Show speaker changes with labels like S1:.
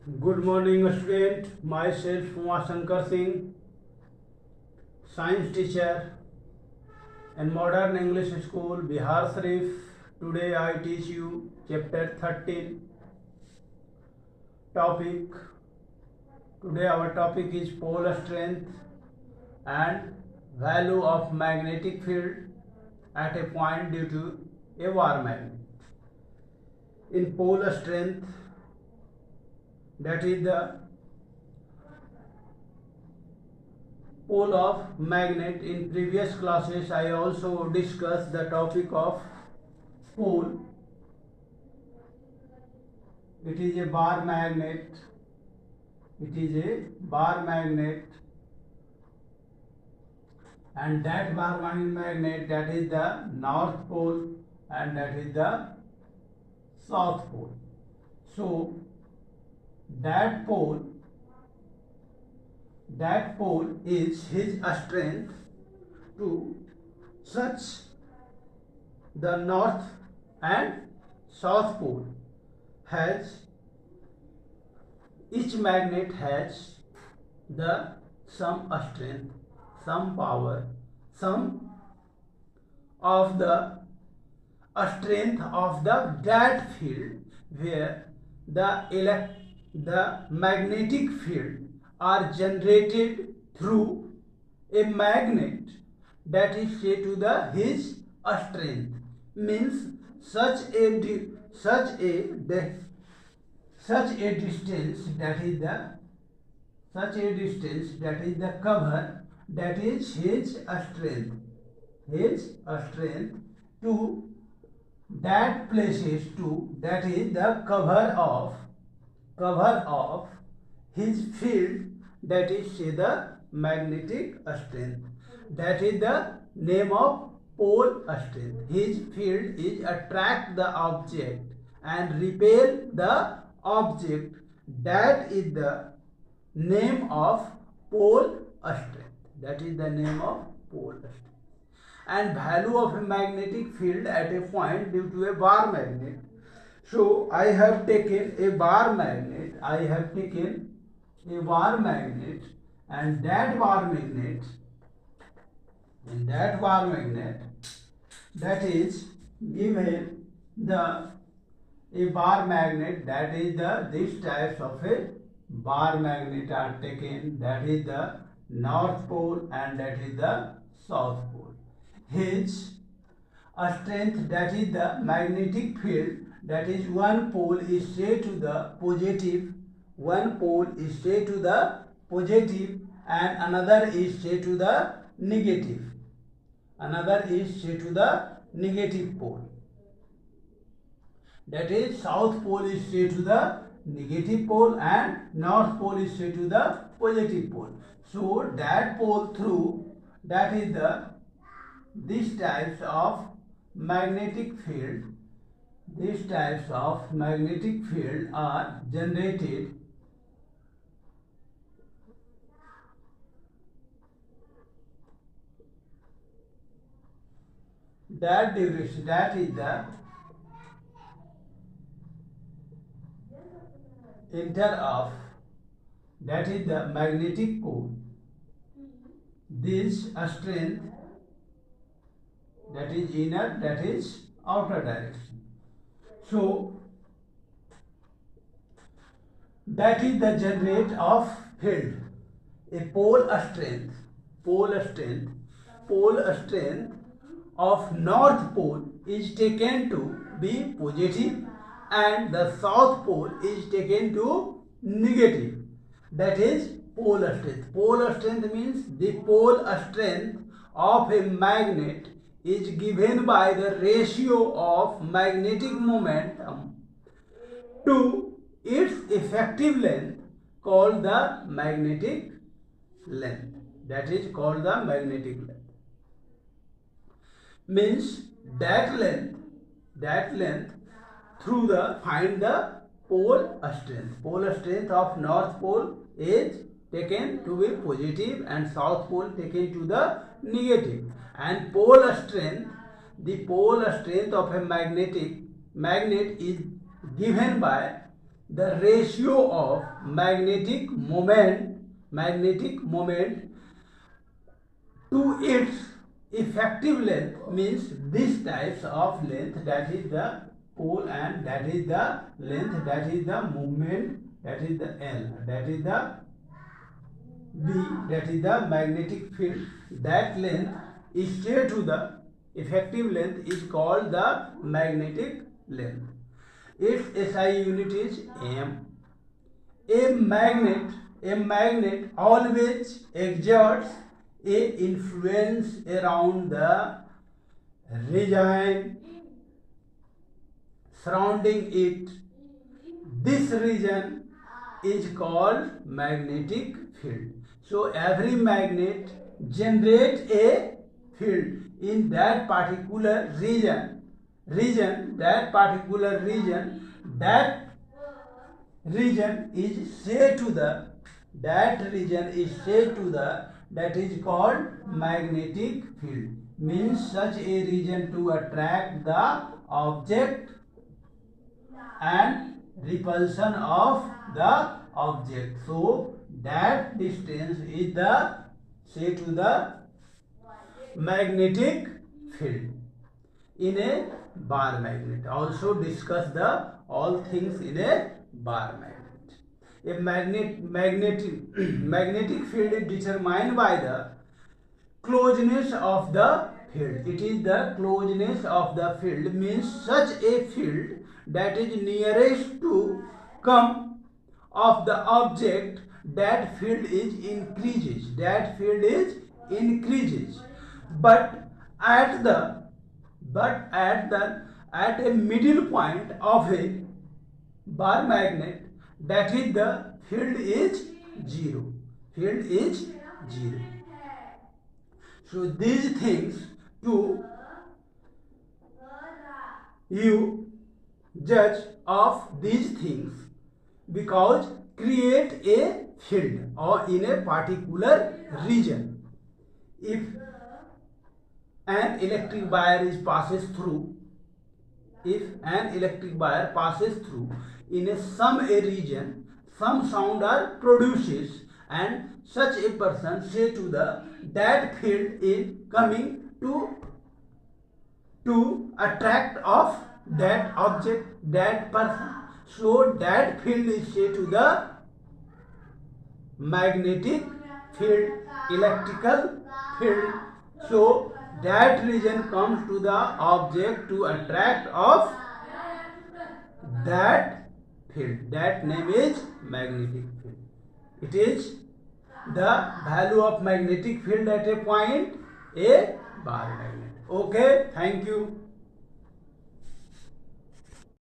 S1: Good morning, student. Myself, Umar Shankar Singh, science teacher in Modern English School, Bihar Sharif. Today I teach you chapter 13 topic. Today our topic is pole strength and value of magnetic field at a point due to a bar magnet. In pole strength, that is the pole of magnet. In previous classes I also discussed the topic of pole. It is a bar magnet. It is a bar magnet, and that bar magnet, that is the north pole and that is the south pole. So that pole is his strength to such the north and south pole. Has each magnet has the some strength, some power, some of the strength of that field where the magnetic field are generated through a magnet that is say to the his strength. Means such a distance, that is the cover, that is his strength to that places to, that is the cover of his field, that is say the magnetic strength. That is the name of pole strength. His field is attract the object and repel the object. That is the name of pole strength. That is the name of pole strength. And value of a magnetic field at a point due to a bar magnet. So I have taken a bar magnet. And that bar magnet, that is given a bar magnet, that is these types of a bar magnet are taken, that is the north pole and that is the south pole. His strength, that is the magnetic field, that is one pole is say to the positive, and another is say to the negative. Pole. That is south pole is say to the negative pole and north pole is say to the positive pole. So that pole through, that is these types of magnetic field are generated that duration, that is the enter of, that is the magnetic pole. This strength, that is inner, that is outer direction. So that is the generate of field. A pole strength of north pole is taken to be positive and the south pole is taken to negative. That is pole strength. Pole strength means the pole strength of a magnet is given by the ratio of magnetic momentum to its effective length, called the magnetic length. That is called the magnetic length. Means that length through the find the pole strength. Pole strength of north pole is taken to be positive and south pole taken to the negative. And pole strength, the pole strength of a magnet is given by the ratio of magnetic moment to its effective length means this types of length, that is the pole, and that is the length, that is the movement, that is the L, that is the B, that is the magnetic field. That length is say to the effective length is called the magnetic length. Its SI unit is M. A magnet always exerts a influence around the region surrounding it. This region is called magnetic field. So every magnet generates a field in that particular region. That region is say to the, that is called magnetic field. Means such a region to attract the object and repulsion of the object. So that distance is the say to the magnetic field in a bar magnet. Also discuss the all things in a bar magnet. A magnetic field is determined by the closeness of the field. It is the closeness of the field, means such a field that is nearest to come of the object, that field is increases. But at a middle point of a bar magnet, that is the field is zero. So these things to you judge of these things, because create a field or in a particular region. If an electric wire passes through in some region, some sound are produces, and such a person say to the that field is coming to attract of that object, that person. So that field is say to the magnetic field, electrical field. So that region comes to the object to attract of that field. That name is magnetic field. It is the value of magnetic field at a point, a bar magnet. Okay, thank you.